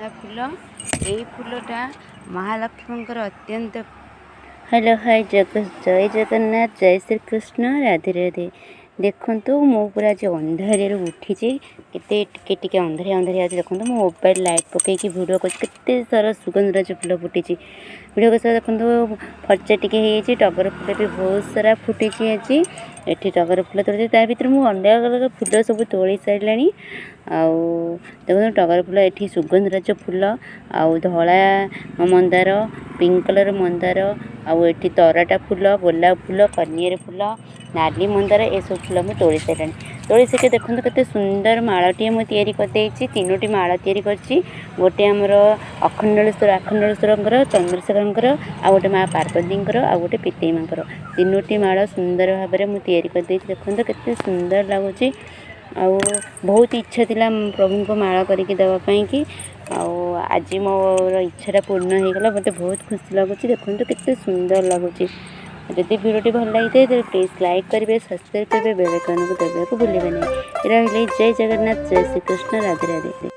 गेंदा फूल यही फूलटा महालक्ष्मी अत्यंत। हेलो हाय जय जगन्नाथ जय श्री कृष्ण राधे राधे। देखु मो पूरा आज अंधारे उठी के अंधारिया अंधारिया देखो मो मोबाइल लाइट पकईकि भिडियो करते सारा सुगंधराज फूल फुटी भिडियो कर देखो फर्चा टे टगर फूल भी बहुत सारा फुटी आज एठी टगर फूल तोड़ी ता भर मुझे अलग अलग फूल सब तोड़ी सारे देखो टगर फूल एठी सुगंधराज फूल आउ धला मंदार पिंक कलर मंदार आउ एठी तराटा फूल गोलाप फूल कनियर फूल नाली मंदार ए सब फूल मुझे तोड़ी सारे तोड़ी सारे देखो केते सुंदर मालटे मुझे तैयारी तीनोटी माला तैयारी गोटे आमर अखंडेश्वर चंद्रशेखर आ गोटे माँ पार्वती आ गोटे पितई माँ तीनोटी माला सुंदर भाव में मुझे तैयारी देखो केते सुंदर लगुच आउ बहुत इच्छा थिला प्रभु को माला करके देवाई कि आज मोर इच्छाटा पूर्ण हो गला मत बहुत खुशी लगुच देखो केते सुंदर लगुच जदि भिडियो भल लगी तो प्लीज लाइक करेंगे सब्सक्राइब करेंगे बेल आइकन को दबाको भूलिए नहीं। रही जय जगन्नाथ जय श्री कृष्ण राधे राधे।